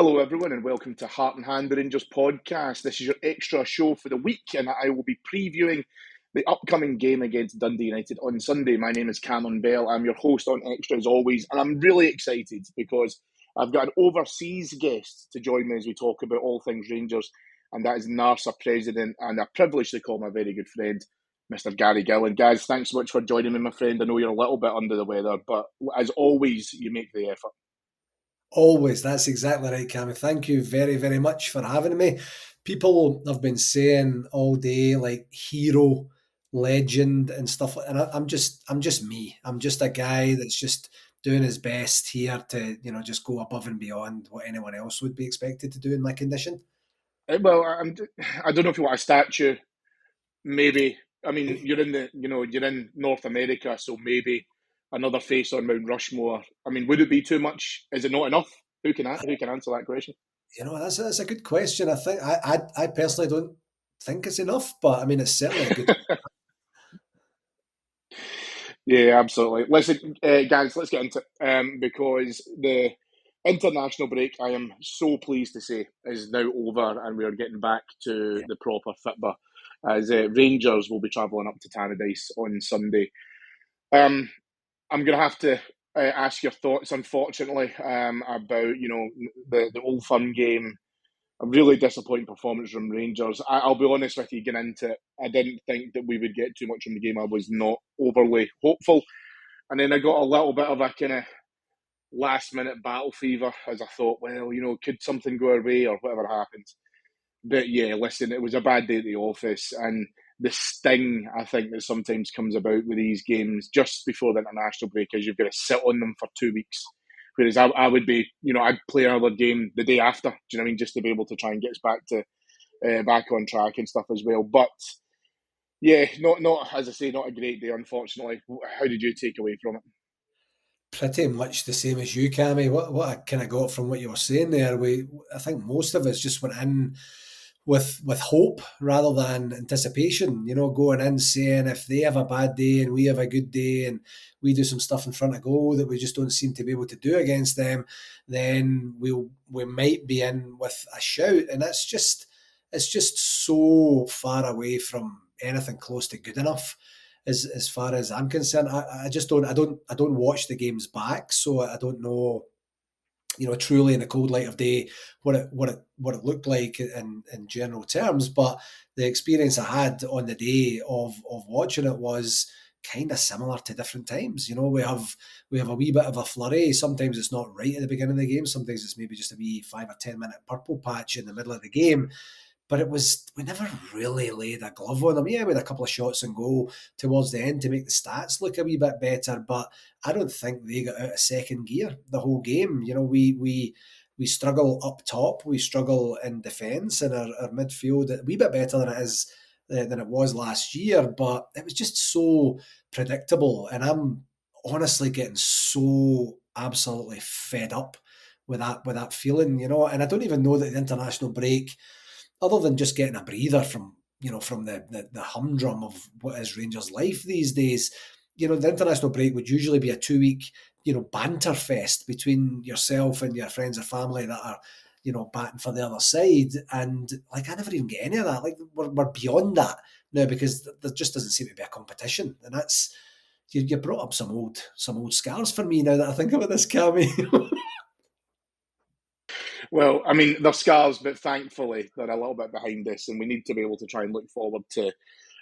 Hello, everyone, and welcome to Heart and Hand, the Rangers podcast. This is your extra show for the week, and I will be previewing the upcoming game against Dundee United on Sunday. My name is Cameron Bell. I'm your host on Extra as always, and I'm really excited because I've got an overseas guest to join me as we talk about all things Rangers, and that is NARSA president and a privilege to call my very good friend, Mr. Gary Gillan. Guys, thanks so much for joining me, my friend. I know you're a little bit under the weather, but as always, you make the effort. Always, that's exactly right, Cammy. Thank you very, very much for having me. People have been saying all day like hero, legend, and stuff, and I'm just me. I'm just a guy that's just doing his best here to, just go above and beyond what anyone else would be expected to do in my condition. Well, I don't know if you want a statue. Maybe. I mean, you're in North America, so maybe another face on Mount Rushmore. I mean, would it be too much? Is it not enough? Who can answer that question? That's a good question. I think I personally don't think it's enough, but I mean, it's certainly a good. Yeah, absolutely. Listen, guys, let's get into it because the international break, I am so pleased to say, is now over, and we are getting back to Yeah. the proper fitba as Rangers will be travelling up to Tannadice on Sunday. Um, I'm going to have to ask your thoughts, unfortunately, about the Old Firm game. A really disappointing performance from Rangers. I'll be honest with you, getting into it, I didn't think that we would get too much from the game. I was not overly hopeful. And then I got a little bit of a kind of last minute battle fever as I thought, well, could something go our way or whatever happens. But yeah, listen, it was a bad day at the office, and the sting I think that sometimes comes about with these games just before the international break is you've got to sit on them for 2 weeks. Whereas I would be, I'd play another game the day after. Do you know what I mean? Just to be able to try and get us back on track and stuff as well. But yeah, not as I say, not a great day, unfortunately. How did you take away from it? Pretty much the same as you, Cammy. What I kind of got from what you were saying there, I think most of us just went in with hope rather than anticipation. Going in saying if they have a bad day and we have a good day and we do some stuff in front of goal that we just don't seem to be able to do against them, then we might be in with a shout, and it's just so far away from anything close to good enough as far as I'm concerned. I just don't watch the games back, so I don't know, truly in the cold light of day what it looked like in general terms. But the experience I had on the day of watching it was kind of similar to different times. We have a wee bit of a flurry. Sometimes it's not right at the beginning of the game. Sometimes it's maybe just a wee 5 or 10 minute purple patch in the middle of the game. But we never really laid a glove on them. Yeah, we had a couple of shots and goal towards the end to make the stats look a wee bit better, but I don't think they got out of second gear the whole game. We struggle up top, we struggle in defence, and our midfield a wee bit better than it was last year, but it was just so predictable, and I'm honestly getting so absolutely fed up with that feeling, and I don't even know that the international break, other than just getting a breather from the humdrum of what is Rangers life these days. The international break would usually be a 2 week, banter fest between yourself and your friends or family that are, batting for the other side. And like, I never even get any of that. Like, we're beyond that now because there just doesn't seem to be a competition. And that's, you brought up some old scars for me now that I think about this, Cammy. Well, I mean, they're scars, but thankfully they're a little bit behind us, and we need to be able to try and look forward to,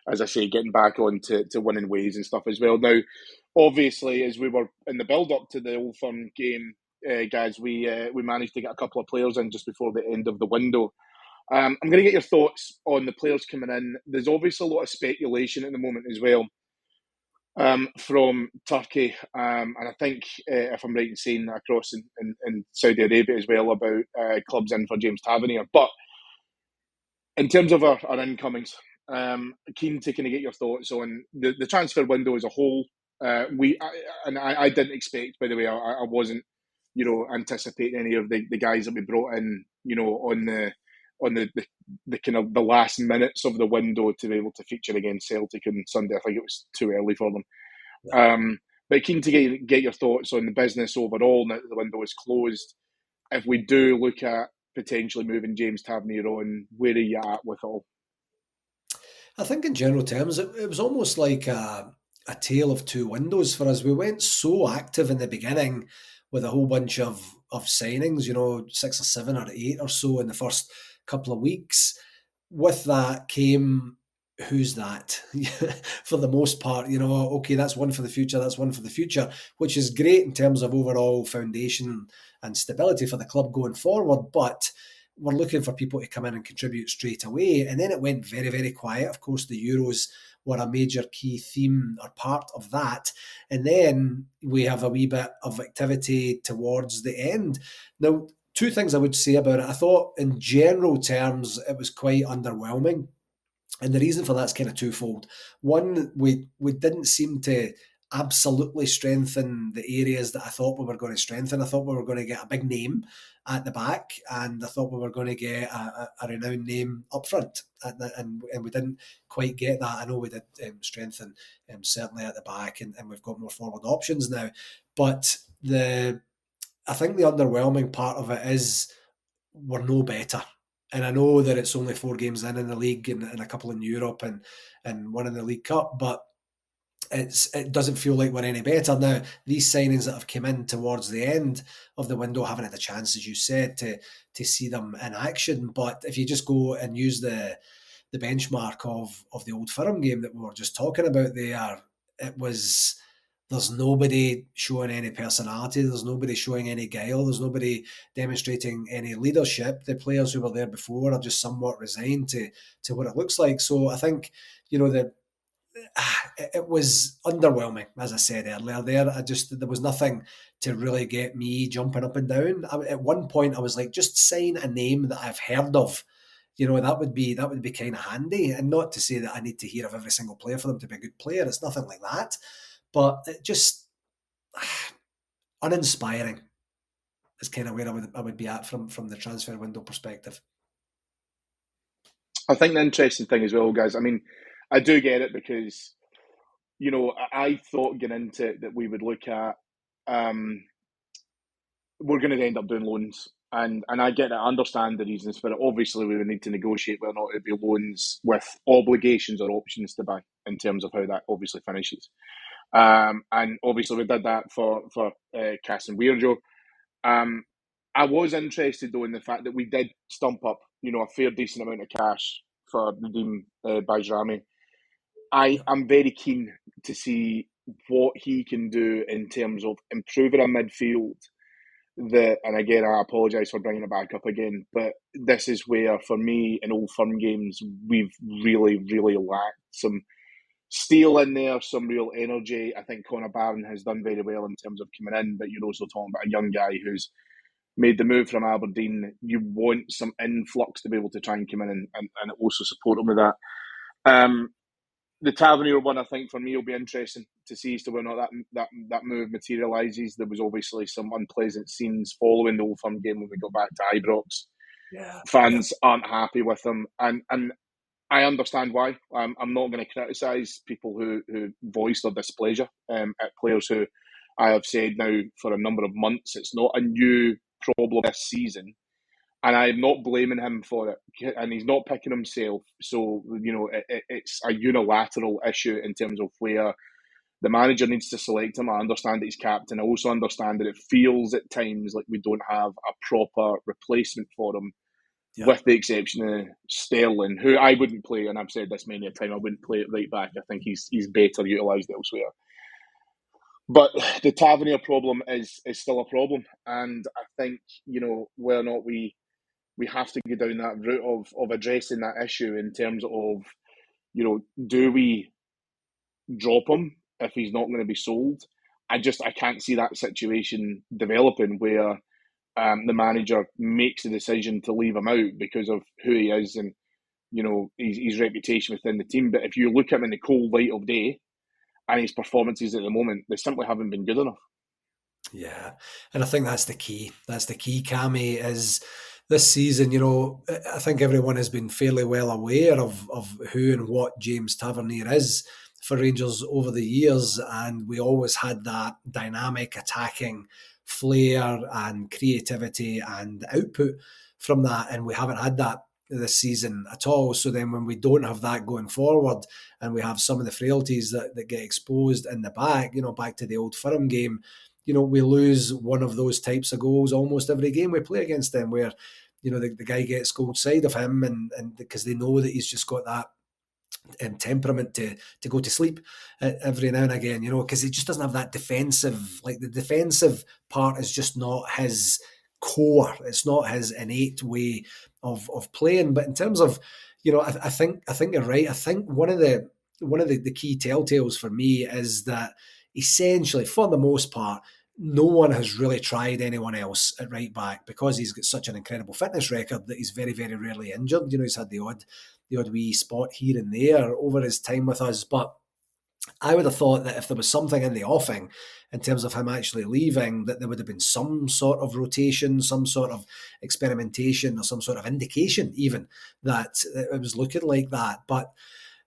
as I say, getting back on to winning ways and stuff as well. Now, obviously, as we were in the build-up to the Old Firm game, guys, we managed to get a couple of players in just before the end of the window. I'm going to get your thoughts on the players coming in. There's obviously a lot of speculation at the moment as well from Turkey, and I think, if I'm right in saying, across in Saudi Arabia as well, about clubs in for James Tavernier. But in terms of our incomings, keen to kind of get your thoughts on the transfer window as a whole. I didn't expect, by the way, I wasn't, anticipating any of the guys that we brought in, on the kind of the last minutes of the window to be able to feature against Celtic on Sunday. I think it was too early for them. But keen to get your thoughts on the business overall now that the window is closed. if we do look at potentially moving James Tavernier on, where are you at with all? I think in general terms, it was almost like a tale of two windows for us. We went so active in the beginning with a whole bunch of signings, 6 or 7 or 8 or so in the first couple of weeks. With that came, who's that? For the most part, okay, that's one for the future, that's one for the future, which is great in terms of overall foundation and stability for the club going forward. But we're looking for people to come in and contribute straight away. And then it went very, very quiet. Of course, the Euros were a major key theme or part of that. And then we have a wee bit of activity towards the end. Now, two things I would say about it. I thought, in general terms, it was quite underwhelming. And the reason for that's kind of twofold. One, we didn't seem to absolutely strengthen the areas that I thought we were going to strengthen. I thought we were going to get a big name at the back, and I thought we were going to get a renowned name up front, and we didn't quite get that. I know we did strengthen certainly at the back, and we've got more forward options now. But I think the underwhelming part of it is we're no better. And I know that it's only 4 games in the league and a couple in Europe and one in the League Cup, but it doesn't feel like we're any better. Now, these signings that have come in towards the end of the window haven't had the chance, as you said, to see them in action. But if you just go and use the benchmark of the Old Firm game that we were just talking about there, there's nobody showing any personality, there's nobody showing any guile, there's nobody demonstrating any leadership. The players who were there before are just somewhat resigned to what it looks like. So I think, it was underwhelming, as I said earlier. There was nothing to really get me jumping up and down. At one point, I was like, just sign a name that I've heard of. That would be kind of handy. And not to say that I need to hear of every single player for them to be a good player. It's nothing like that. But it just uninspiring is kind of where I would be at from the transfer window perspective. I think the interesting thing as well, guys, I mean, I do get it because, I thought getting into it that we would look at, we're going to end up doing loans. And I get it, I understand the reasons for it. Obviously, we would need to negotiate whether or not it would be loans with obligations or options to buy in terms of how that obviously finishes. And obviously, we did that for Cass and Weirjo. I was interested, though, in the fact that we did stump up, a fair decent amount of cash for Nadim Bajrami. I'm very keen to see what he can do in terms of improving our midfield. And again, I apologise for bringing it back up again, but this is where, for me, in Old Firm games, we've really, really lacked some steel in there, some real energy. I think Connor Barron has done very well in terms of coming in, but you're also talking about a young guy who's made the move from Aberdeen. You want some influx to be able to try and come in and also support him with that. The Tavernier one, I think, for me, will be interesting to see as to whether or not that move materialises. There was obviously some unpleasant scenes following the Old Firm game when we got back to Ibrox. Yeah, Fans aren't happy with him, and I understand why. I'm not going to criticise people who voiced their displeasure at players who I have said now for a number of months it's not a new problem this season. And I'm not blaming him for it, and he's not picking himself. So, it's a unilateral issue in terms of where the manager needs to select him. I understand that he's captain. I also understand that it feels at times like we don't have a proper replacement for him, with the exception of Sterling, who I wouldn't play, and I've said this many a time, I wouldn't play it right back. I think he's better utilised elsewhere. But the Tavernier problem is still a problem, and I think, whether or not we have to go down that route of addressing that issue in terms of, do we drop him if he's not going to be sold? I can't see that situation developing where the manager makes the decision to leave him out because of who he is and, his reputation within the team. But if you look at him in the cold light of day and his performances at the moment, they simply haven't been good enough. Yeah, and I think that's the key. That's the key, Cammy, is this season, I think everyone has been fairly well aware of who and what James Tavernier is. for Rangers over the years, and we always had that dynamic attacking flair and creativity and output from that, and we haven't had that this season at all. So then when we don't have that going forward and we have some of the frailties that get exposed in the back, back to the old firm game, we lose one of those types of goals almost every game we play against them, where the guy gets goal side of him, and because they know that he's just got that temperament to go to sleep every now and again, because he just doesn't have that defensive, like the defensive part is just not his core. It's not his innate way of playing. But in terms of, I think you're right. I think one of the key telltales for me is that essentially, for the most part, no one has really tried anyone else at right back, because he's got such an incredible fitness record that he's very, very rarely injured. He's had the odd wee spot here and there over his time with us. But I would have thought that if there was something in the offing in terms of him actually leaving, that there would have been some sort of rotation, some sort of experimentation, or some sort of indication even that it was looking like that. But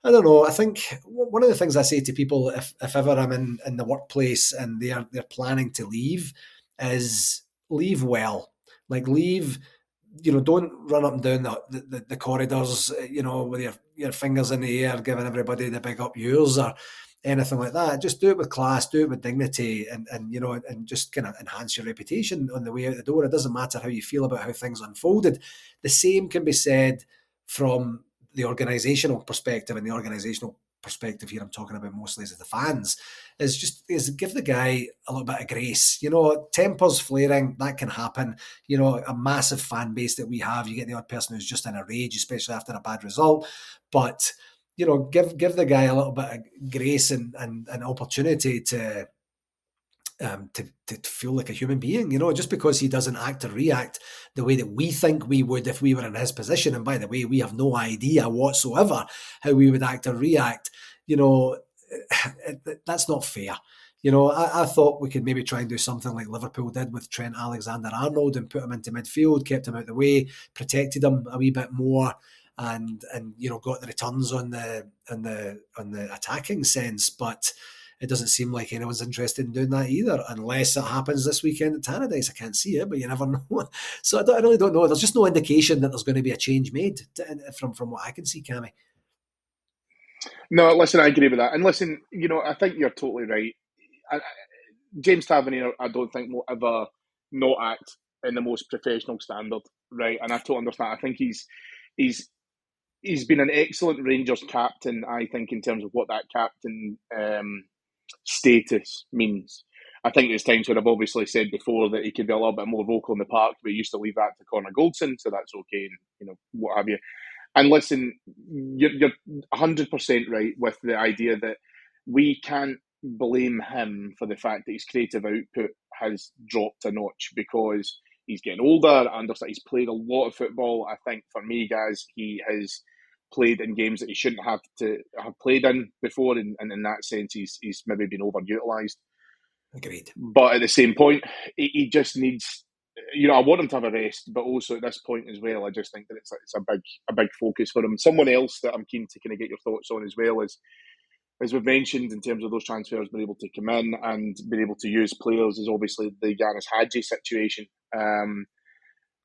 I don't know. I think one of the things I say to people, if ever I'm in the workplace and they're planning to leave, is leave well. Like, leave, don't run up and down the corridors, with your fingers in the air, giving everybody the big up yours or anything like that. Just do it with class, do it with dignity, and just kind of enhance your reputation on the way out the door. It doesn't matter how you feel about how things unfolded. The same can be said from the organisational perspective, and the organisational perspective here I'm talking about mostly is the fans, is give the guy a little bit of grace. Tempers flaring, that can happen. A massive fan base that we have, you get the odd person who's just in a rage, especially after a bad result. But give the guy a little bit of grace and an opportunity to feel like a human being, just because he doesn't act or react the way that we think we would if we were in his position. And by the way, we have no idea whatsoever how we would act or react. That's not fair. I thought we could maybe try and do something like Liverpool did with Trent Alexander-Arnold and put him into midfield, kept him out of the way, protected him a wee bit more, and got the returns on the attacking sense. But it doesn't seem like anyone's interested in doing that either, unless it happens this weekend at Tannadice. I can't see it, but you never know. So I really don't know. There's just no indication that there's going to be a change made from what I can see, Cammy. No, listen, I agree with that. And listen, I think you're totally right. James Tavernier, I don't think will ever not act in the most professional standard, right? And I totally understand. I think he's been an excellent Rangers captain, I think, in terms of what that captain status means. I think there's times when I've obviously said before that he could be a little bit more vocal in the park, but he used to leave that to Connor Goldson, so that's okay, and what have you. And listen, you're 100% right with the idea that we can't blame him for the fact that his creative output has dropped a notch, because he's getting older. I understand he's played a lot of football. I think for me, guys, he has played in games that he shouldn't have to have played in before, and in that sense, he's maybe been overutilised. Agreed. But at the same point, he just needs. I want him to have a rest, but also at this point as well, I just think that it's a big focus for him. Someone else that I'm keen to kind of get your thoughts on as well is, as we've mentioned, in terms of those transfers being able to come in and being able to use players, is obviously the Ianist Hagi situation.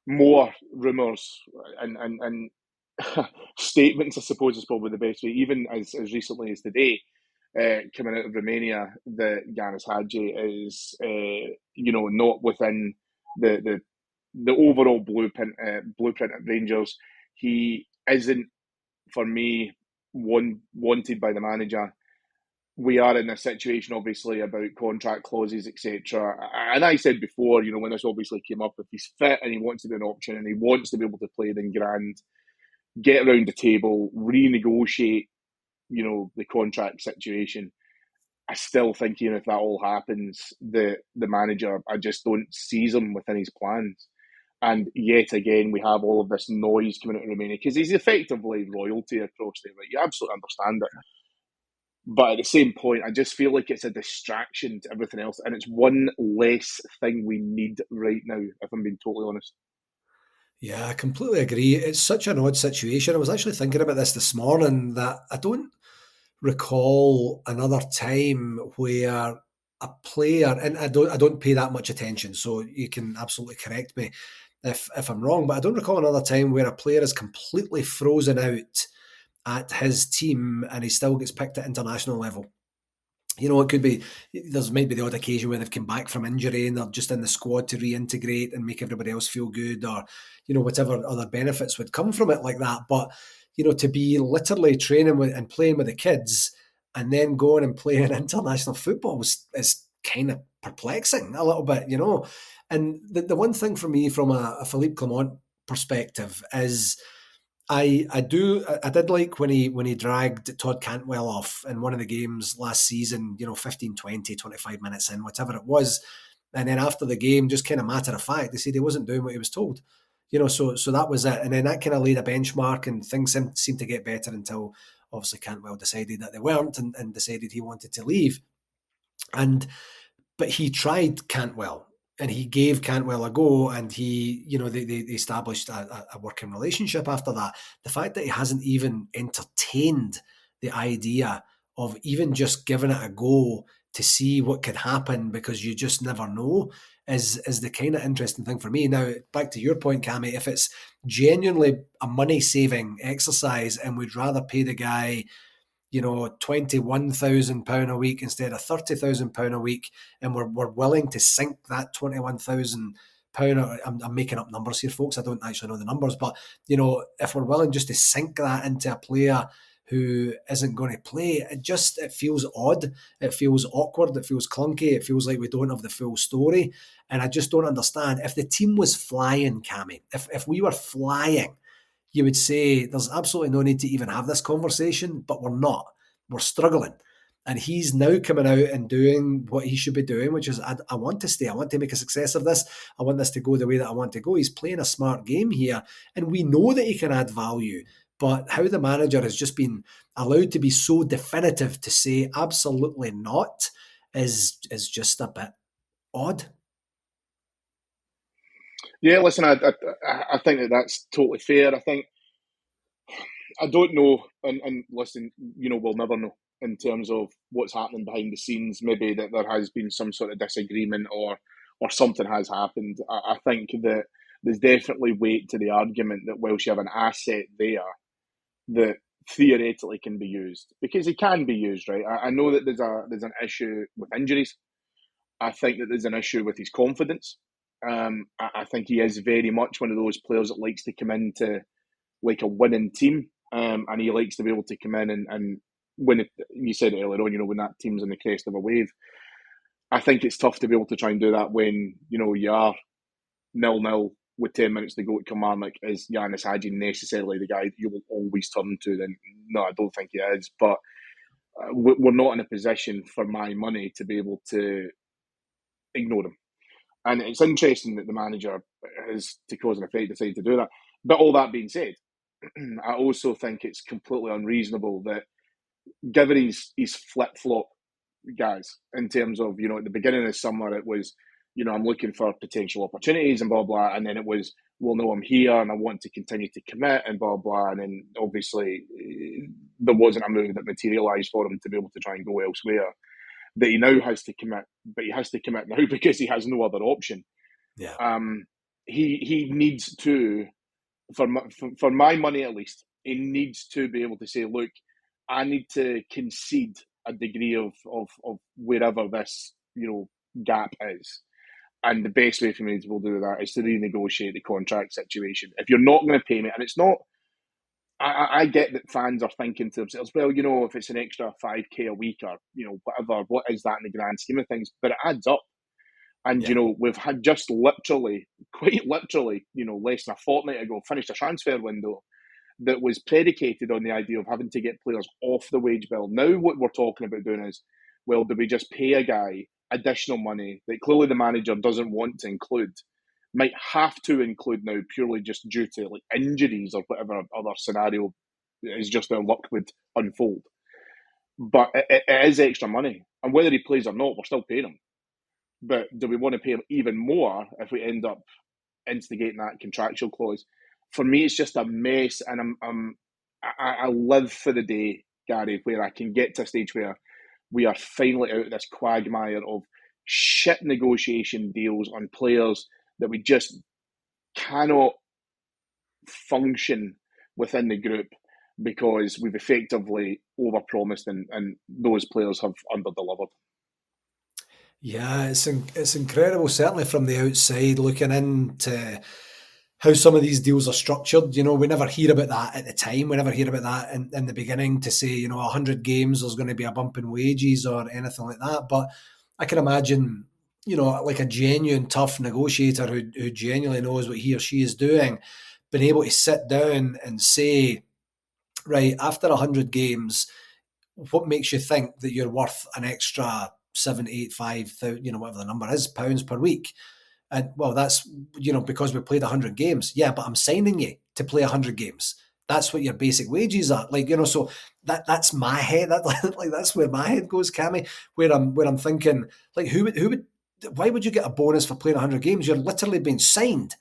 More rumours and statements, I suppose, is probably the best way. Even as recently as today, coming out of Romania, that Ianist Hagi is, not within the overall blueprint at Rangers. He isn't, for me, wanted by the manager. We are in a situation, obviously, about contract clauses, etc. And I said before, when this obviously came up, if he's fit and he wants to be an option and he wants to be able to play, then grand, get around the table, renegotiate, the contract situation. I still think even if that all happens, the manager, I just don't seize him within his plans. And yet again, we have all of this noise coming out of Romania, because he's effectively royalty across there, right? You absolutely understand it. But at the same point, I just feel like it's a distraction to everything else, and it's one less thing we need right now, if I'm being totally honest. Yeah, I completely agree. It's such an odd situation. I was actually thinking about this morning, that I don't recall another time where a player, and I don't pay that much attention, so you can absolutely correct me if I'm wrong, but I don't recall another time where a player is completely frozen out at his team and he still gets picked at international level. It could be, there's maybe the odd occasion where they've come back from injury and they're just in the squad to reintegrate and make everybody else feel good, or, whatever other benefits would come from it like that. But, to be literally training with and playing with the kids and then going and playing international football is kind of perplexing a little bit, And the one thing for me from a Philippe Clement perspective is, I did like when he dragged Todd Cantwell off in one of the games last season, 15, 20, 25 minutes in, whatever it was. And then after the game, just kind of matter of fact, they said he wasn't doing what he was told. So that was it. And then that kind of laid a benchmark, and things seemed to get better until obviously Cantwell decided that they weren't, and decided he wanted to leave. But he tried Cantwell, and he gave Cantwell a go, and they established a working relationship after that. The fact that he hasn't even entertained the idea of even just giving it a go to see what could happen, because you just never know, is the kind of interesting thing for me. Now, back to your point, Cammy, if it's genuinely a money saving exercise and we'd rather pay the guy £21,000 a week instead of £30,000 a week, and we're willing to sink that £21,000. I'm making up numbers here, folks. I don't actually know the numbers, but if we're willing just to sink that into a player who isn't going to play, it feels odd. It feels awkward. It feels clunky. It feels like we don't have the full story, and I just don't understand. If the team was flying, Cammy, if we were flying, you would say there's absolutely no need to even have this conversation, but we're not. We're struggling. And he's now coming out and doing what he should be doing, which is, I want to stay. I want to make a success of this. I want this to go the way that I want to go. He's playing a smart game here, and we know that he can add value. But how the manager has just been allowed to be so definitive to say absolutely not is just a bit odd. Yeah, listen, I think that's totally fair. I don't know, and listen, we'll never know in terms of what's happening behind the scenes. Maybe that there has been some sort of disagreement, or something has happened. I think that there's definitely weight to the argument that whilst you have an asset there that theoretically can be used, because he can be used, right? I know that there's an issue with injuries. I think that there's an issue with his confidence. I think he is very much one of those players that likes to come into like a winning team, and he likes to be able to come in and win it. You said it earlier on, when that team's on the crest of a wave. I think it's tough to be able to try and do that when you are 0-0 with 10 minutes to go at Kilmarnock. Is Ianist Hagi necessarily the guy that you will always turn to? Then no, I don't think he is. But we're not in a position for my money to be able to ignore him. And it's interesting that the manager has, to cause and effect, decided to do that. But all that being said, I also think it's completely unreasonable that, given his flip flop, guys, in terms of, at the beginning of the summer, it was, I'm looking for potential opportunities and blah, blah. And then it was, well, no, I'm here and I want to continue to commit and blah, blah. And then obviously there wasn't a move that materialised for him to be able to try and go elsewhere. That he now has to commit, but he has to commit now because he has no other option. Yeah. He needs to, for my money at least, he needs to be able to say, look, I need to concede a degree of wherever this gap is, and the best way for me to do that is to renegotiate the contract situation. If you're not going to pay me, and it's not, I get that fans are thinking to themselves, well, if it's an extra 5k a week or whatever, what is that in the grand scheme of things? But it adds up. And, Yeah. we've had just literally, quite literally, less than a fortnight ago, finished a transfer window that was predicated on the idea of having to get players off the wage bill. Now what we're talking about doing is, well, do we just pay a guy additional money that clearly the manager doesn't want to include, might have to include now purely just due to like injuries or whatever other scenario is just how luck would unfold. But it is extra money. And whether he plays or not, we're still paying him. But do we want to pay him even more if we end up instigating that contractual clause? For me, it's just a mess, and I live for the day Gary, where I can get to a stage where we are finally out of this quagmire of shit negotiation deals on players that we just cannot function within the group because we've effectively overpromised and those players have underdelivered. Yeah, it's incredible, certainly from the outside, looking into how some of these deals are structured. We never hear about that at the time. We never hear about that in the beginning to say, 100 games, there's going to be a bump in wages or anything like that. But I can imagine, like a genuine tough negotiator who genuinely knows what he or she is doing, being able to sit down and say, right, after 100 games, what makes you think that you're worth an extra 7, 8, 5, whatever the number is, pounds per week? And well, that's because we played 100 games. Yeah, but I'm signing you to play 100 games. That's what your basic wages are. So that's my head. That's where my head goes, Cammy. Where I'm thinking, like, who would why would you get a bonus for playing 100 games? You're literally being signed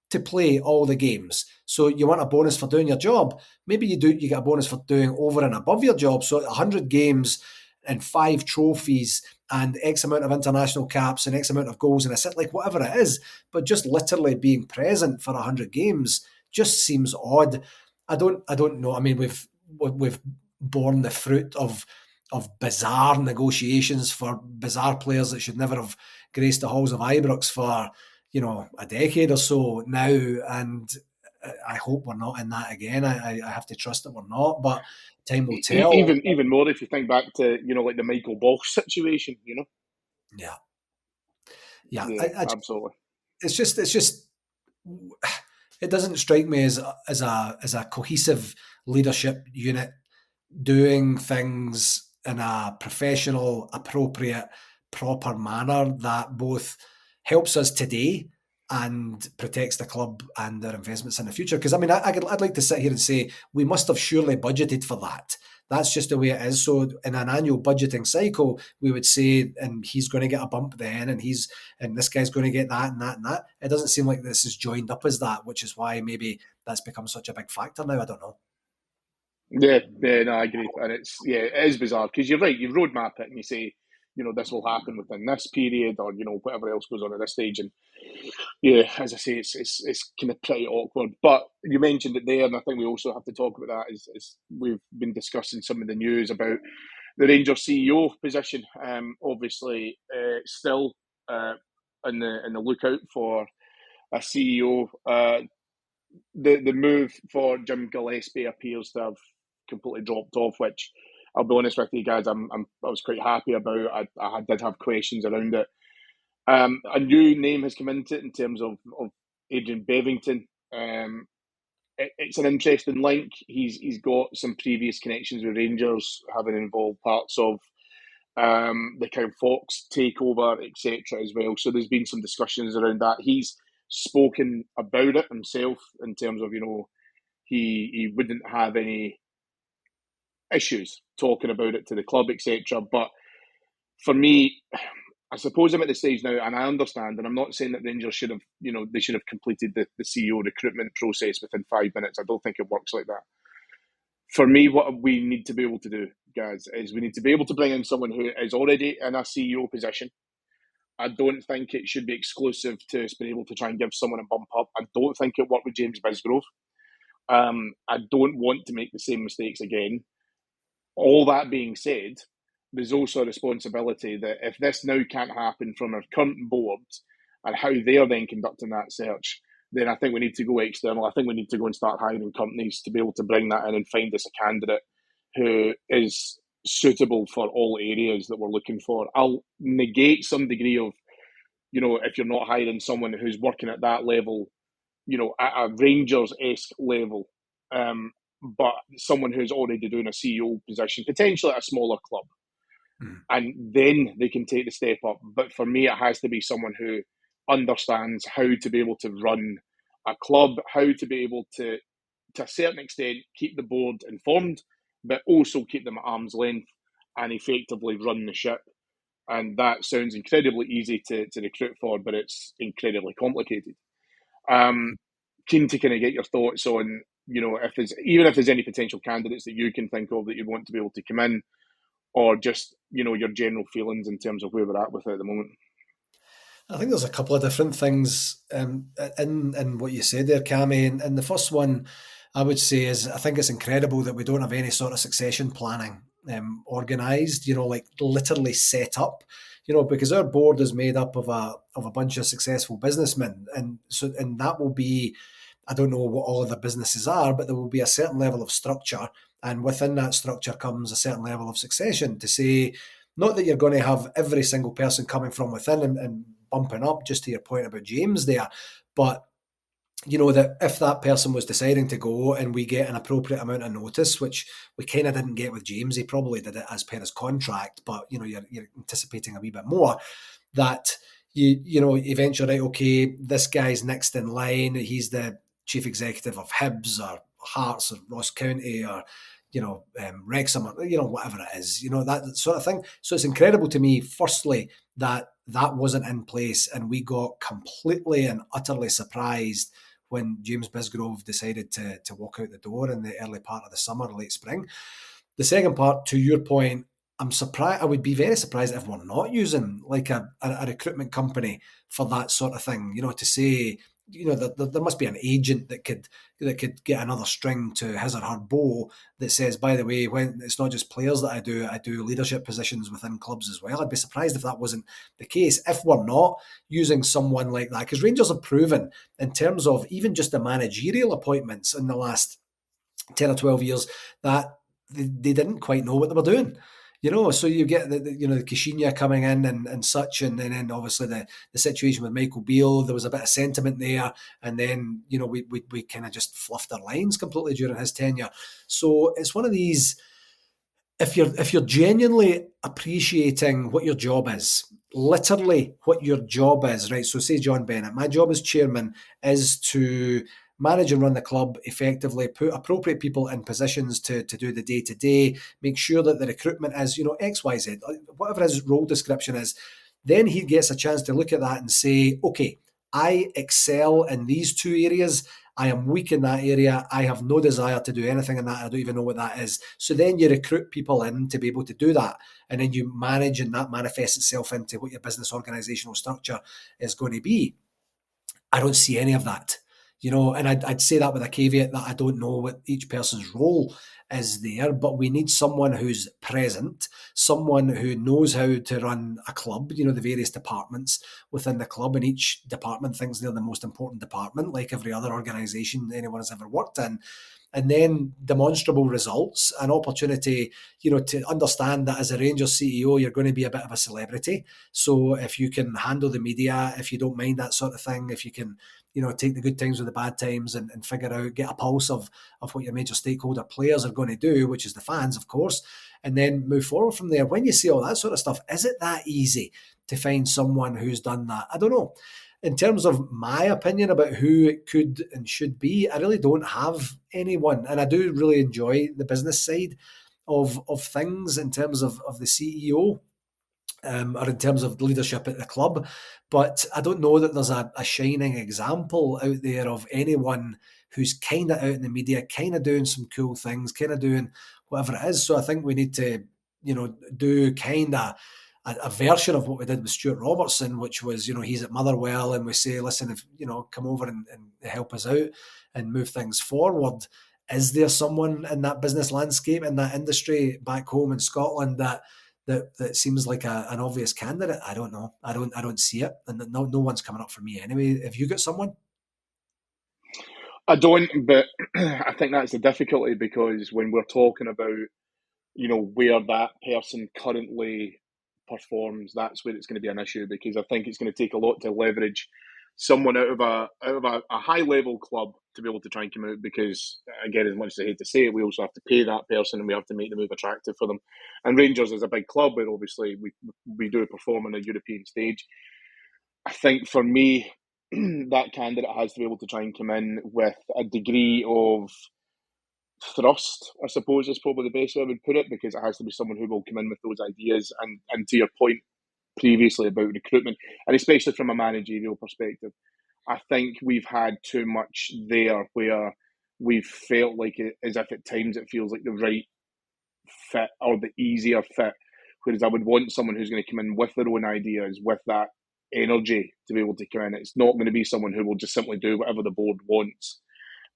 to play all the games. So you want a bonus for doing your job. Maybe you get a bonus for doing over and above your job. So 100 games and 5 trophies and X amount of international caps and X amount of goals and assists, like whatever it is, but just literally being present for 100 games just seems odd. I don't know. I mean, we've borne the fruit of bizarre negotiations for bizarre players that should never have graced the halls of Ibrox for a decade or so now, and I hope we're not in that again. I have to trust that we're not, but time will tell. Even more if you think back to like the Michael Bosch situation. Yeah, yeah. Yeah, absolutely. It's just it doesn't strike me as a cohesive leadership unit doing things in a professional, appropriate, proper manner that both helps us today and protects the club and their investments in the future. Because I mean, I'd like to sit here and say we must have surely budgeted for that. That's just the way it is. So in an annual budgeting cycle, we would say, and he's going to get a bump then, and this guy's going to get that and that and that. It doesn't seem like this is joined up as that, which is why maybe that's become such a big factor now. I don't know. Yeah, no, I agree, and it is bizarre because you're right. You roadmap it and you say, this will happen within this period, or whatever else goes on at this stage, and yeah, as I say, it's kind of pretty awkward. But you mentioned it there, and I think we also have to talk about that. Is we've been discussing some of the news about the Rangers CEO position. Obviously, still in the lookout for a CEO. The move for Jim Gillespie appears to have completely dropped off, which I'll be honest with you guys, I was quite happy about. I did have questions around it. A new name has come into it in terms of Adrian Bevington. It's an interesting link. He's got some previous connections with Rangers, having involved parts of the kind of Fox takeover, etc. as well. So there's been some discussions around that. He's spoken about it himself in terms of he wouldn't have any issues talking about it to the club, etc. But for me, I suppose I'm at the stage now, and I understand, and I'm not saying that Rangers should have, they should have completed the CEO recruitment process within 5 minutes. I don't think it works like that. For me, what we need to be able to do, guys, is we need to be able to bring in someone who is already in a CEO position. I don't think it should be exclusive to us being able to try and give someone a bump up. I don't think it worked with James Bisgrove. I don't want to make the same mistakes again. All that being said, there's also a responsibility that if this now can't happen from our current board and how they're then conducting that search, then I think we need to go external. I think we need to go and start hiring companies to be able to bring that in and find us a candidate who is suitable for all areas that we're looking for. I'll negate some degree of, if you're not hiring someone who's working at that level, at a Rangers-esque level, but someone who's already doing a CEO position, potentially at a smaller club, and then they can take the step up. But for me, it has to be someone who understands how to be able to run a club, how to be able to a certain extent, keep the board informed, but also keep them at arm's length and effectively run the ship. And that sounds incredibly easy to recruit for, but it's incredibly complicated. Keen to kind of get your thoughts on, if there's any potential candidates that you can think of that you'd want to be able to come in, or just your general feelings in terms of where we're at with it at the moment. I think there's a couple of different things in what you said there, Cammy. And the first one I would say is I think it's incredible that we don't have any sort of succession planning organised, like literally set up, because our board is made up of a bunch of successful businessmen. And that will be, I don't know what all of the businesses are, but there will be a certain level of structure. And within that structure comes a certain level of succession to say, not that you're going to have every single person coming from within and bumping up, just to your point about James there, but that if that person was deciding to go and we get an appropriate amount of notice, which we kind of didn't get with James, he probably did it as per his contract, but you're anticipating a wee bit more, that you eventually, right, okay, this guy's next in line, he's the chief executive of Hibs or Hearts or Ross County or Wrexham or whatever it is, that sort of thing. So it's incredible to me, firstly, that wasn't in place, and we got completely and utterly surprised when James Bisgrove decided to walk out the door in the early part of the summer, late spring. The second part, to your point, I'm surprised. I would be very surprised if we're not using like a recruitment company for that sort of thing. To say, that there must be an agent that could get another string to his or her bow that says, by the way, when it's not just players that I do leadership positions within clubs as well. I'd be surprised if that wasn't the case. If we're not using someone like that, because Rangers have proven in terms of even just the managerial appointments in the last 10 or 12 years that they didn't quite know what they were doing. So you get the Kishinya coming in and such, and then obviously the situation with Michael Beale, there was a bit of sentiment there, and then we kind of just fluffed our lines completely during his tenure. So it's one of these. If you're genuinely appreciating what your job is, literally what your job is, right? So say John Bennett, my job as chairman is to manage and run the club effectively, put appropriate people in positions to do the day-to-day, make sure that the recruitment is, X, Y, Z, whatever his role description is. Then he gets a chance to look at that and say, okay, I excel in these two areas. I am weak in that area. I have no desire to do anything in that. I don't even know what that is. So then you recruit people in to be able to do that. And then you manage, and that manifests itself into what your business organizational structure is going to be. I don't see any of that, and I'd say that with a caveat that I don't know what each person's role is there, but we need someone who's present, someone who knows how to run a club, the various departments within the club, and each department thinks they're the most important department, like every other organisation anyone has ever worked in. And then demonstrable results, an opportunity, to understand that as a Rangers CEO, you're going to be a bit of a celebrity. So if you can handle the media, if you don't mind that sort of thing, if you can, take the good times with the bad times and figure out, get a pulse of what your major stakeholder players are going to do, which is the fans, of course, and then move forward from there. When you see all that sort of stuff, is it that easy to find someone who's done that? I don't know. In terms of my opinion about who it could and should be, I really don't have anyone. And I do really enjoy the business side of things in terms of the CEO, or in terms of leadership at the club. But I don't know that there's a shining example out there of anyone who's kind of out in the media, kind of doing some cool things, kind of doing whatever it is. So I think we need to, do kind of a version of what we did with Stuart Robertson, which was, he's at Motherwell and we say, listen, if, come over and help us out and move things forward. Is there someone in that business landscape, in that industry back home in Scotland that seems like an obvious candidate? I don't know. I don't see it, and no one's coming up for me anyway. Have you got someone? I don't, but I think that's the difficulty, because when we're talking about where that person currently performs, that's where it's going to be an issue, because I think it's going to take a lot to leverage someone out of a high level club to be able to try and come out, because again, as much as I hate to say it, we also have to pay that person and we have to make the move attractive for them. And Rangers is a big club where obviously we do perform on a European stage. I think for me, that candidate has to be able to try and come in with a degree of thrust, I suppose, is probably the best way I would put it, because it has to be someone who will come in with those ideas. And to your point previously about recruitment, and especially from a managerial perspective, I think we've had too much there where we've felt like as if at times it feels like the right fit or the easier fit. Whereas I would want someone who's going to come in with their own ideas, with that energy to be able to come in. It's not going to be someone who will just simply do whatever the board wants,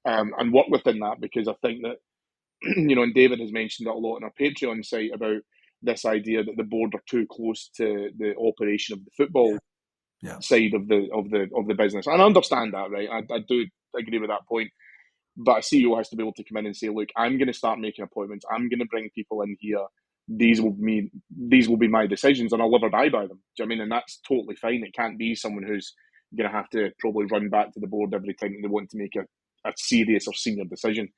and work within that, because I think that, and David has mentioned it a lot on our Patreon site about this idea that the board are too close to the operation of the football side of the business. And I understand that, right? I do agree with that point. But a CEO has to be able to come in and say, look, I'm going to start making appointments. I'm going to bring people in here. These will be my decisions, and I'll live or die by them. Do you know what I mean? And that's totally fine. It can't be someone who's going to have to probably run back to the board every time they want to make a serious or senior decision.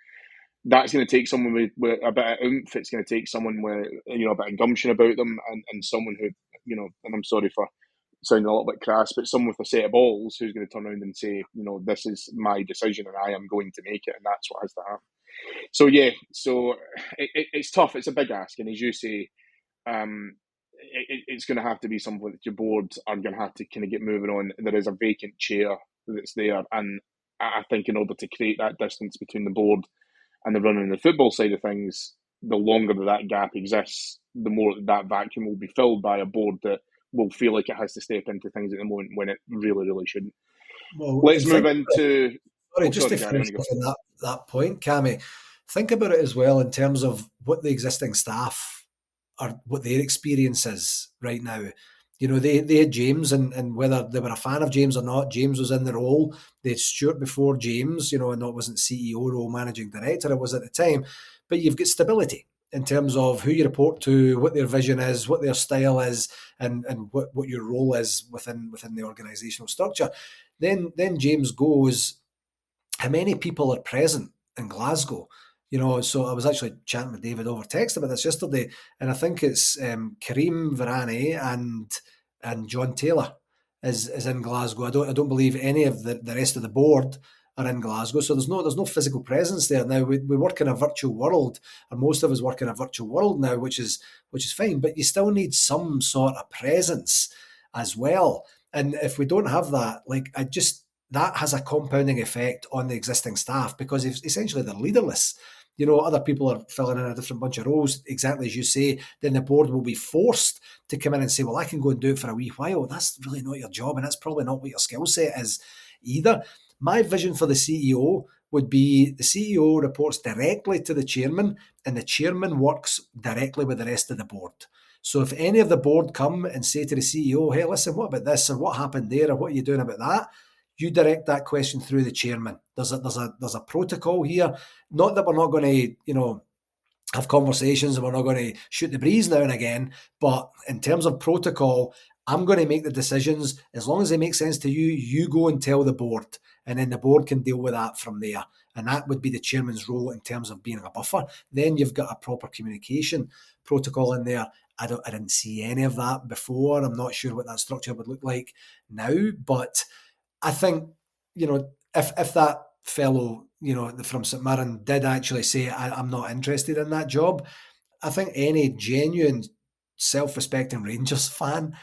That's going to take someone with a bit of oomph. It's going to take someone with a bit of gumption about them, and someone who, and I'm sorry for sounding a little bit crass, but someone with a set of balls who's going to turn around and say, this is my decision and I am going to make it, and that's what has to happen. So it's tough. It's a big ask, and as you say, it's going to have to be something that your board are going to have to kind of get moving on. There is a vacant chair that's there, and I think in order to create that distance between the board and the running the football side of things, the longer that gap exists, the more that vacuum will be filled by a board that will feel like it has to step into things at the moment when it really, really shouldn't. Well, Let's move into... Just to finish off on that point, Cammy, think about it as well in terms of what the existing staff are, what their experience is right now. They had James, and whether they were a fan of James or not, James was in the role. They had Stuart before James, and that wasn't CEO role, managing director, it was at the time. But you've got stability in terms of who you report to, what their vision is, what their style is, and what your role is within the organisational structure. Then James goes. How many people are present in Glasgow? So I was actually chatting with David over text about this yesterday, and I think it's Kareem Varane and John Taylor is in Glasgow. I don't believe any of the rest of the board are in Glasgow, so there's no physical presence there now. We work in a virtual world, and most of us work in a virtual world now, which is fine. But you still need some sort of presence as well. And if we don't have that, that has a compounding effect on the existing staff, because essentially they're leaderless. Other people are filling in a different bunch of roles, exactly as you say. Then the board will be forced to come in and say, well, I can go and do it for a wee while. That's really not your job, and that's probably not what your skill set is either. My vision for the CEO would be the CEO reports directly to the chairman, and the chairman works directly with the rest of the board. So if any of the board come and say to the CEO, hey, listen, what about this, or what happened there, or what are you doing about that? You direct that question through the chairman. There's a protocol here. Not that we're not going to, have conversations and we're not going to shoot the breeze now and again, but in terms of protocol, I'm going to make the decisions. As long as they make sense to you, you go and tell the board, and then the board can deal with that from there. And that would be the chairman's role in terms of being a buffer. Then you've got a proper communication protocol in there. I didn't see any of that before. I'm not sure what that structure would look like now, but I think, if that fellow, from St Mirren did actually say, I'm not interested in that job, I think any genuine self-respecting Rangers fan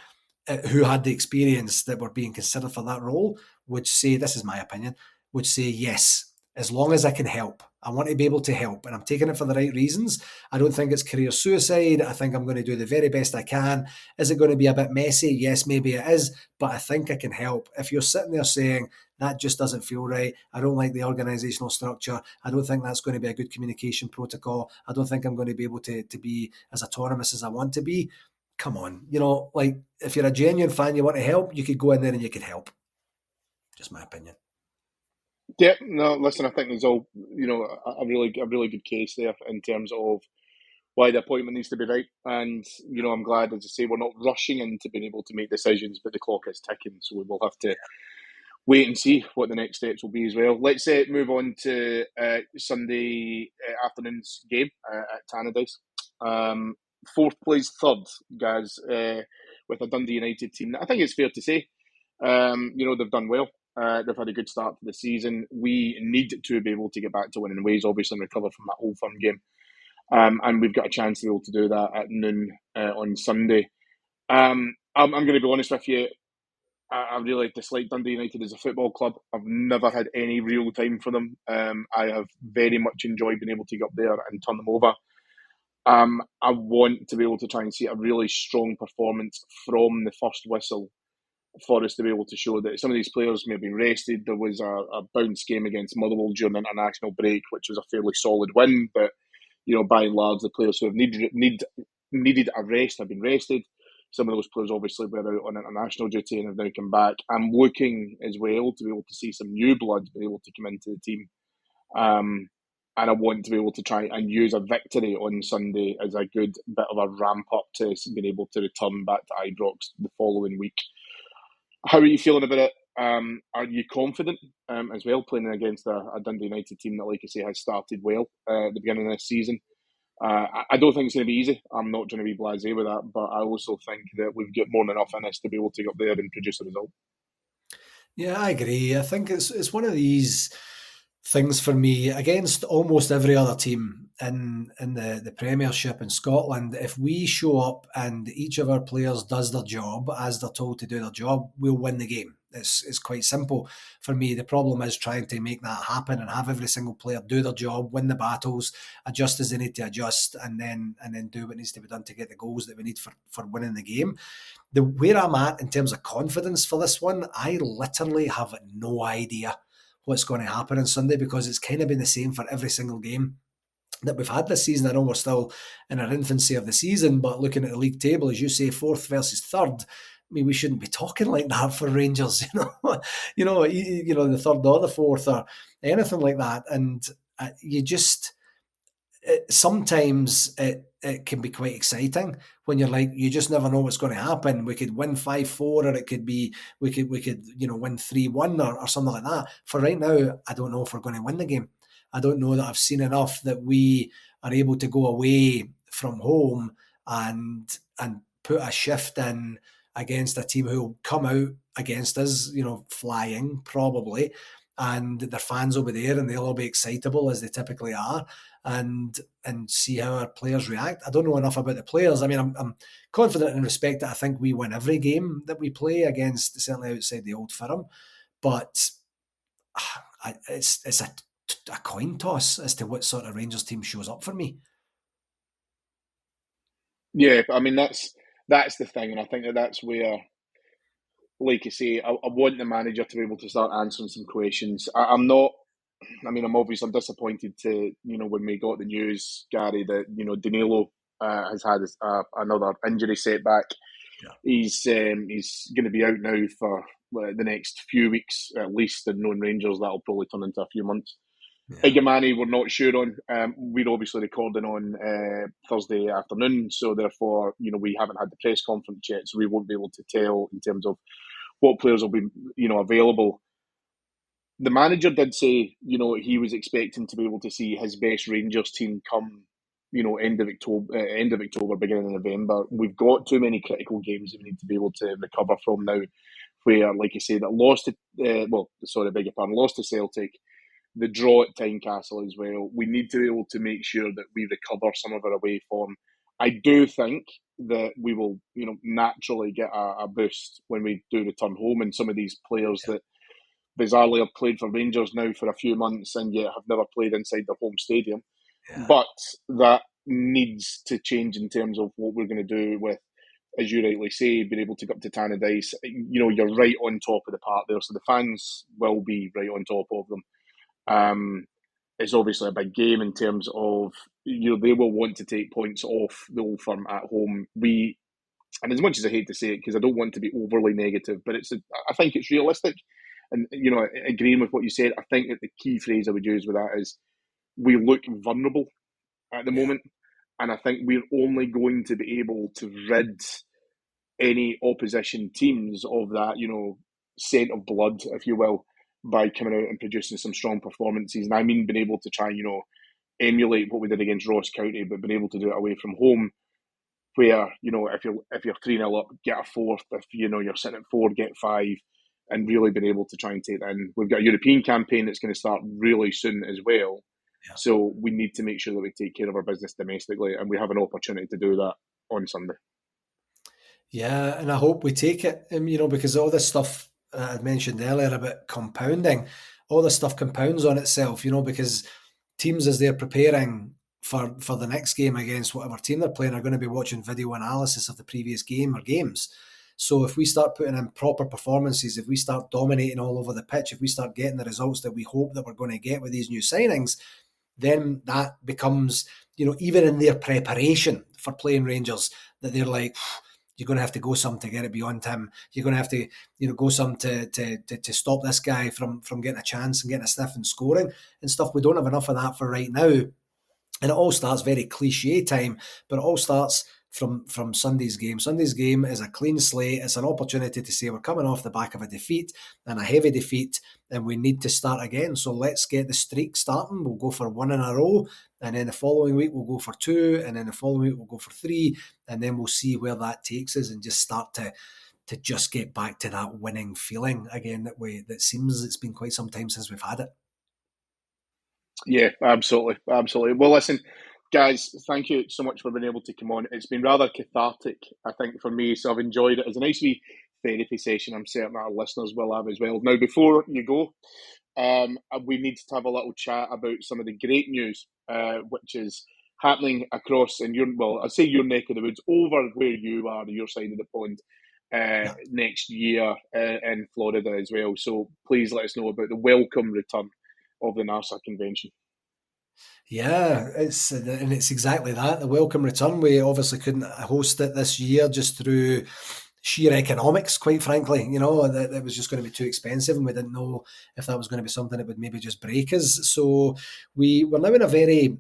who had the experience that were being considered for that role would say, this is my opinion, would say yes, as long as I can help. I want to be able to help, and I'm taking it for the right reasons. I don't think it's career suicide. I think I'm going to do the very best I can. Is it going to be a bit messy? Yes, maybe it is, but I think I can help. If you're sitting there saying, that just doesn't feel right, I don't like the organisational structure, I don't think that's going to be a good communication protocol, I don't think I'm going to be able to be as autonomous as I want to be, come on. If you're a genuine fan, you want to help, you could go in there and you could help. Just my opinion. Yeah, no, listen, I think there's all, a really good case there in terms of why the appointment needs to be right. And, I'm glad, as I say, we're not rushing into being able to make decisions, but the clock is ticking. So we will have to wait and see what the next steps will be as well. Let's move on to Sunday afternoon's game at Tannadice. Fourth plays third, guys, with a Dundee United team. I think it's fair to say, they've done well. They've had a good start to the season. We need to be able to get back to winning ways, obviously, and recover from that Old Firm game. And we've got a chance to be able to do that at noon on Sunday. I'm going to be honest with you. I really dislike Dundee United as a football club. I've never had any real time for them. I have very much enjoyed being able to get up there and turn them over. I want to be able to try and see a really strong performance from the first whistle for us to be able to show that some of these players may have been rested. There was a bounce game against Motherwell during the international break, which was a fairly solid win, but by and large, the players who have needed a rest have been rested. Some of those players obviously were out on international duty and have now come back. I'm looking as well to be able to see some new blood be able to come into the team. And I want to be able to try and use a victory on Sunday as a good bit of a ramp up to being able to return back to Ibrox the following week. How are you feeling about it? Are you confident as well, playing against a Dundee United team that, like I say, has started well at the beginning of this season? I don't think it's going to be easy. I'm not trying to be blasé with that, but I also think that we've got more than enough in us to be able to go up there and produce a result. Yeah, I agree. I think it's one of these things for me against almost every other team in the Premiership in Scotland. If we show up and each of our players does their job as they're told to do their job, we'll win the game. It's quite simple for me. The problem is trying to make that happen and have every single player do their job, win the battles, adjust as they need to adjust, and then do what needs to be done to get the goals that we need for winning the game. Where I'm at in terms of confidence for this one, I literally have no idea what's going to happen on Sunday, because it's kind of been the same for every single game that we've had this season. I know we're still in our infancy of the season, but looking at the league table, as you say, fourth versus third, I mean, we shouldn't be talking like that for Rangers, the third or the fourth or anything like that. And you just sometimes it can be quite exciting when you're like, you just never know what's going to happen. We could win 5-4, or it could be we could win 3-1 or something like that. For right now, I don't know if we're going to win the game. I don't know that I've seen enough that we are able to go away from home and put a shift in against a team who will come out against us, flying probably, and their fans will be there and they'll all be excitable as they typically are, and see how our players react. I don't know enough about the players. I mean, I'm confident in respect that I think we win every game that we play against, certainly outside the Old Firm, but it's a coin toss as to what sort of Rangers team shows up for me. Yeah, I mean that's the thing, and I think that's where, like you say, I want the manager to be able to start answering some questions. I'm not. I mean, I'm disappointed to when we got the news, Gary, that Danilo has had another injury setback. Yeah. He's going to be out now for the next few weeks at least, and knowing Rangers, that'll probably turn into a few months. Yeah. Igamani, we're not sure on. We're obviously recording on Thursday afternoon, so therefore, we haven't had the press conference yet, so we won't be able to tell in terms of what players will be, available. The manager did say, he was expecting to be able to see his best Rangers team come, end of October, beginning of November. We've got too many critical games that we need to be able to recover from now. Where, like you say, that lost to, lost to Celtic, the draw at Tynecastle as well. We need to be able to make sure that we recover some of our away form. I do think that we will, naturally get a boost when we do return home, and some of these players that bizarrely have played for Rangers now for a few months and yet have never played inside their home stadium. Yeah. But that needs to change in terms of what we're going to do with, as you rightly say, being able to go up to Tannadice. You're right on top of the park there, so the fans will be right on top of them. It's obviously a big game in terms of, they will want to take points off the Old Firm at home. And as much as I hate to say it, because I don't want to be overly negative, but I think it's realistic. And, agreeing with what you said, I think that the key phrase I would use with that is we look vulnerable at the moment. And I think we're only going to be able to rid any opposition teams of that, scent of blood, if you will, by coming out and producing some strong performances. And I mean being able to try, emulate what we did against Ross County, but being able to do it away from home, where, if you're 3-0 up, get a fourth. If, you're sitting at 4, get 5. And really been able to try and take that in. We've got a European campaign that's going to start really soon as well. Yeah. So we need to make sure that we take care of our business domestically, and we have an opportunity to do that on Sunday. Yeah, and I hope we take it, because all this stuff I mentioned earlier about compounding, all this stuff compounds on itself, because teams as they're preparing for the next game against whatever team they're playing are going to be watching video analysis of the previous game or games. So if we start putting in proper performances, if we start dominating all over the pitch, if we start getting the results that we hope that we're going to get with these new signings, then that becomes, even in their preparation for playing Rangers, that they're like, you're going to have to go some to get it beyond him. You're going to have to, go some to stop this guy from getting a chance and getting a sniff and scoring and stuff. We don't have enough of that for right now. And it all starts very cliche time, but it all starts from Sunday's game. Sunday's game is a clean slate. It's an opportunity to say we're coming off the back of a defeat and a heavy defeat, and we need to start again. So let's get the streak starting. We'll go for one in a row, and then the following week we'll go for two, and then the following week we'll go for three, and then we'll see where that takes us and just start to just get back to that winning feeling again that seems it's been quite some time since we've had it. Yeah, absolutely, absolutely. Well, listen, guys, thank you so much for being able to come on. It's been rather cathartic, I think, for me. So I've enjoyed it. It's a nice wee therapy session. I'm certain our listeners will have as well. Now, before you go, we need to have a little chat about some of the great news, which is happening across in your, well, I say your neck of the woods, over where you are, your side of the pond, Yeah. next year in Florida as well. So please let us know about the welcome return of the NARSA convention. Yeah, it's exactly that. The welcome return. We obviously couldn't host it this year just through sheer economics, quite frankly. That it was just going to be too expensive, and we didn't know if that was going to be something that would maybe just break us. So we're now in a very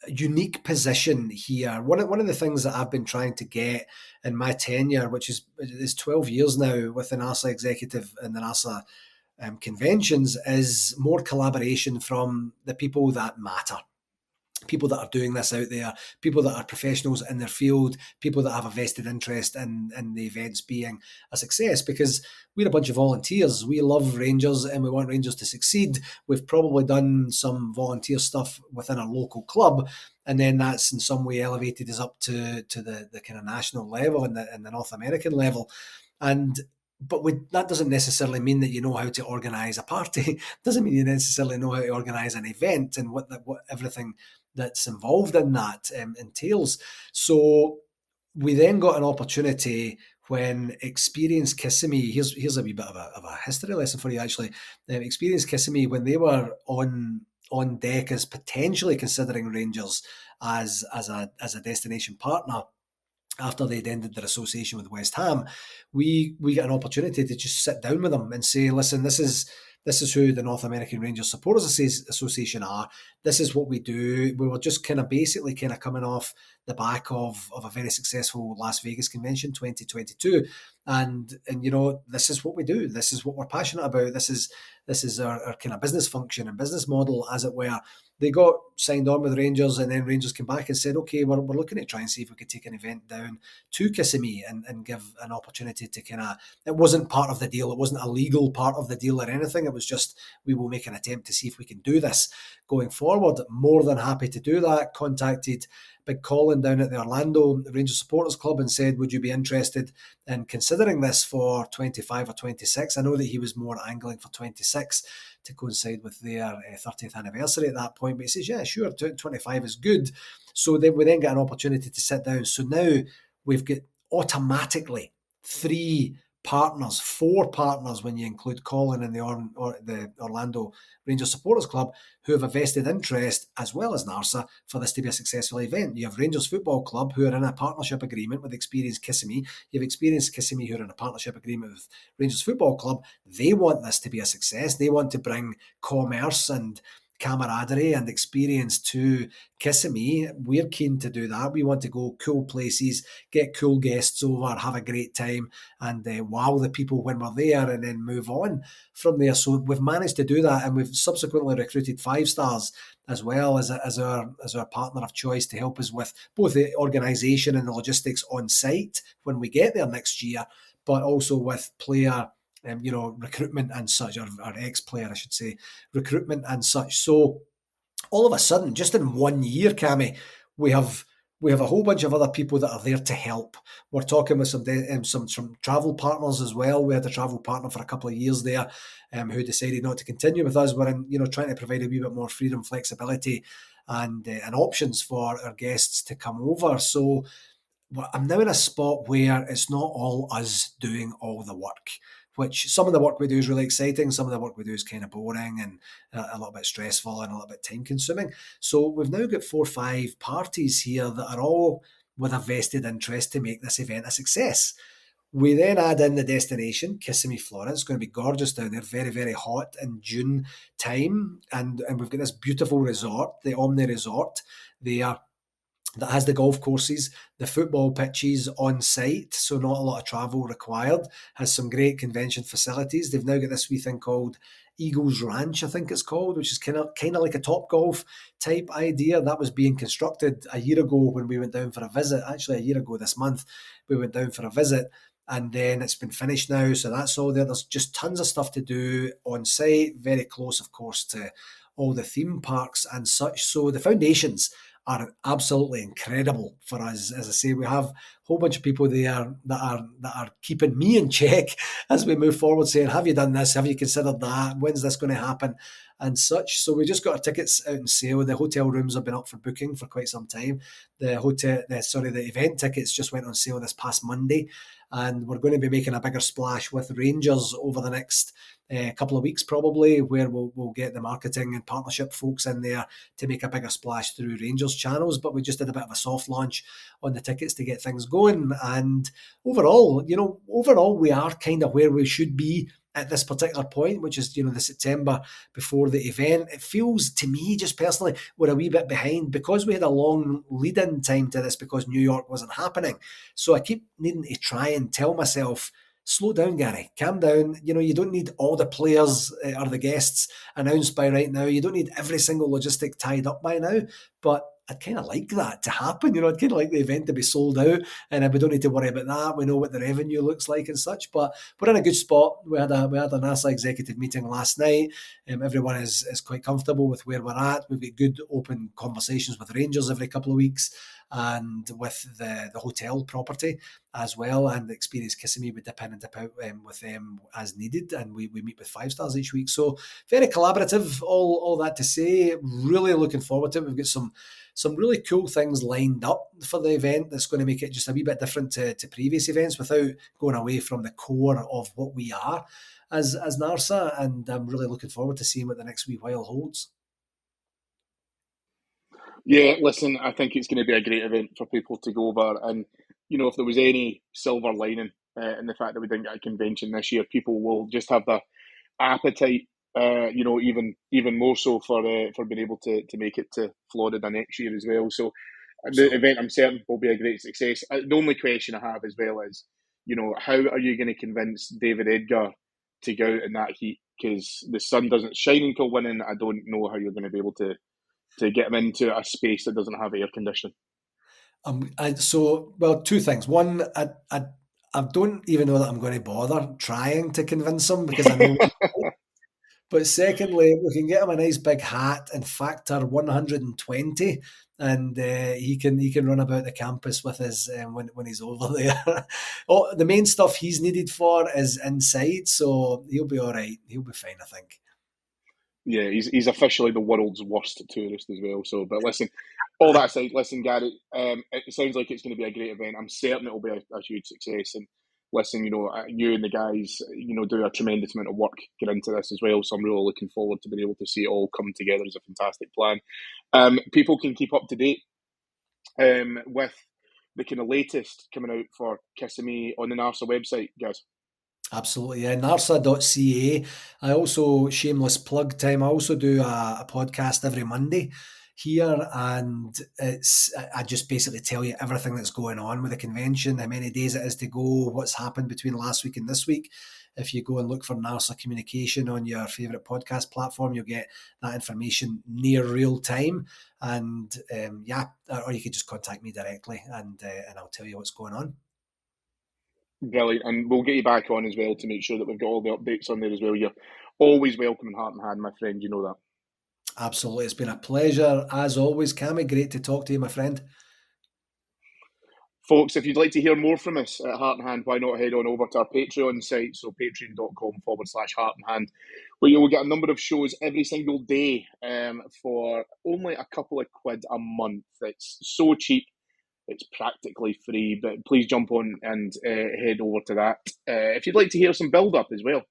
unique position here. One of the things that I've been trying to get in my tenure, which is 12 years now with the NASA executive and the NASA conventions, is more collaboration from the people that matter, people that are doing this out there, people that are professionals in their field, people that have a vested interest in the events being a success, because we're a bunch of volunteers. We love Rangers and we want Rangers to succeed. We've probably done some volunteer stuff within a local club, and then that's in some way elevated us up to the kind of national level and the North American level. And but that doesn't necessarily mean that you know how to organise a party. Doesn't mean you necessarily know how to organise an event and what everything that's involved in that entails. So we then got an opportunity when Experience Kissimmee, here's a wee bit of a history lesson for you actually. Experience Kissimmee, when they were on deck as potentially considering Rangers as a destination partner, after they'd ended their association with West Ham, we got an opportunity to just sit down with them and say, listen, this is who the North American Rangers Supporters Association are. This is what we do. We were just basically coming off the back of a very successful Las Vegas convention 2022. And this is what we do. This is what we're passionate about. This is our kind of business function and business model, as it were. They got signed on with Rangers, and then Rangers came back and said, okay, we're looking at trying to see if we could take an event down to Kissimmee and give an opportunity to it wasn't part of the deal. It wasn't a legal part of the deal or anything. It was just, we will make an attempt to see if we can do this going forward. More than happy to do that. Contacted Big Colin down at the Orlando Rangers Supporters Club and said, would you be interested in considering this for 25 or 26? I know that he was more angling for 26 to coincide with their 30th anniversary at that point, but he says, yeah, sure, 25 is good. So then we then get an opportunity to sit down. So now we've got automatically four partners when you include Colin and the Orlando Rangers Supporters Club, who have a vested interest, as well as NARSA, for this to be a successful event. You have Rangers Football Club, who are in a partnership agreement with Experience Kissimmee. You have Experience Kissimmee, who are in a partnership agreement with Rangers Football Club. They want this to be a success. They want to bring commerce and camaraderie and experience to Kissimmee. We're keen to do that. We want to go cool places, get cool guests over, have a great time, and wow the people when we're there, and then move on from there. So we've managed to do that, and we've subsequently recruited 5 Stars as well as our partner of choice to help us with both the organisation and the logistics on site when we get there next year, but also with player recruitment and such, or ex-player, I should say, recruitment and such. So all of a sudden, just in 1 year, Cammy, we have we have a whole bunch of other people that are there to help. We're talking with some travel partners as well. We had a travel partner for a couple of years there, who decided not to continue with us. We're trying to provide a wee bit more freedom, flexibility, and options for our guests to come over. So I'm now in a spot where it's not all us doing all the work, which some of the work we do is really exciting. Some of the work we do is kind of boring and a little bit stressful and a little bit time consuming. So we've now got 4 or 5 parties here that are all with a vested interest to make this event a success. We then add in the destination, Kissimmee, Florida. It's going to be gorgeous down there, very, very hot in June time. And we've got this beautiful resort, the Omni Resort there, that has the golf courses, the football pitches on site, so not a lot of travel required, has some great convention facilities. They've now got this wee thing called Eagles Ranch, I think it's called, which is kind of like a Top Golf type idea. That was being constructed a year ago when we went down for a visit. Actually, a year ago this month, we went down for a visit, and then it's been finished now, so that's all there. There's just tons of stuff to do on site, very close, of course, to all the theme parks and such. So the foundations are absolutely incredible for us. As I say, we have a whole bunch of people there that are keeping me in check as we move forward, saying, "Have you done this? Have you considered that? When's this going to happen?" and such. So we just got our tickets out on sale. The hotel rooms have been up for booking for quite some time. The event tickets just went on sale this past Monday, and we're going to be making a bigger splash with Rangers over the next couple of weeks, probably, where we'll get the marketing and partnership folks in there to make a bigger splash through Rangers channels. But we just did a bit of a soft launch on the tickets to get things going. And overall, we are kind of where we should be at this particular point, which is, the September before the event. It feels to me, just personally, we're a wee bit behind because we had a long lead-in time to this because New York wasn't happening. So I keep needing to try and tell myself, slow down, Gary. Calm down. You don't need all the players or the guests announced by right now. You don't need every single logistic tied up by now. But I'd kind of like that to happen. I'd kind of like the event to be sold out, and we don't need to worry about that. We know what the revenue looks like and such. But we're in a good spot. We had a NASA executive meeting last night. Everyone is quite comfortable with where we're at. We've got good open conversations with Rangers every couple of weeks, and with the hotel property as well, and the Experience Kissimmee, we dip in and dip out with them as needed, and we meet with 5 stars each week. So very collaborative, all that to say. Really looking forward to it. We've got some really cool things lined up for the event that's going to make it just a wee bit different to previous events without going away from the core of what we are as NARSA, and I'm really looking forward to seeing what the next wee while holds. Yeah, listen, I think it's going to be a great event for people to go over. And, if there was any silver lining in the fact that we didn't get a convention this year, people will just have the appetite, even more so for being able to make it to Florida next year as well. So the Absolutely. event, I'm certain, will be a great success. The only question I have as well is, how are you going to convince David Edgar to go out in that heat? Because the sun doesn't shine until winning. I don't know how you're going to be able to get him into a space that doesn't have air conditioning. Well, two things. One, I don't even know that I'm going to bother trying to convince him because I know. But secondly, we can get him a nice big hat and factor 120, and he can run about the campus with us when he's over there. Oh, the main stuff he's needed for is inside, so he'll be all right. He'll be fine, I think. Yeah, he's officially the world's worst tourist as well. So, but listen, all that aside, listen, Gary, it sounds like it's going to be a great event. I'm certain it will be a huge success. And listen, you and the guys, do a tremendous amount of work get into this as well. So I'm really looking forward to being able to see it all come together as a fantastic plan. People can keep up to date with the kind of latest coming out for Kissimmee on the NASA website, guys. Absolutely, yeah. Narsa.ca. I also, shameless plug time, I also do a podcast every Monday here, and I just basically tell you everything that's going on with the convention, how many days it is to go, what's happened between last week and this week. If you go and look for NASA Communication on your favourite podcast platform, you'll get that information near real time. And or you could just contact me directly, and I'll tell you what's going on. Brilliant. And we'll get you back on as well to make sure that we've got all the updates on there as well. You're always welcome in Heart and Hand, my friend. You know that. Absolutely. It's been a pleasure as always, Cammy. Great to talk to you, my friend. Folks, if you'd like to hear more from us at Heart and Hand, why not head on over to our Patreon site, so patreon.com/Heart and Hand, where you will get a number of shows every single day for only a couple of quid a month. It's so cheap. It's practically free, but please jump on and head over to that. If you'd like to hear some build-up as well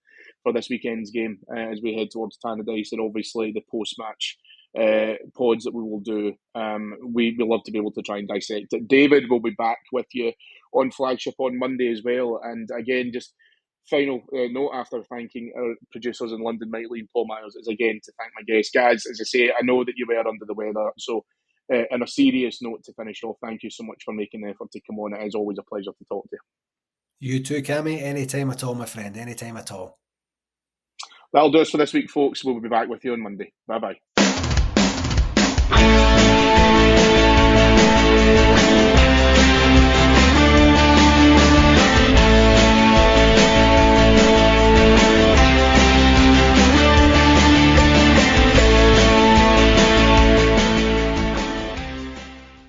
for this weekend's game as we head towards Tannadice, and obviously the post-match pods that we will do, we love to be able to try and dissect it. David will be back with you on Flagship on Monday as well. And again, just final note after thanking our producers in London, Miley and Paul Myers, is again to thank my guests. Guys, as I say, I know that you were under the weather, so on a serious note to finish off, thank you so much for making the effort to come on. It is always a pleasure to talk to you. You too, Cammy. Anytime at all, my friend. Anytime at all. That'll do us for this week, folks. We'll be back with you on Monday. Bye-bye.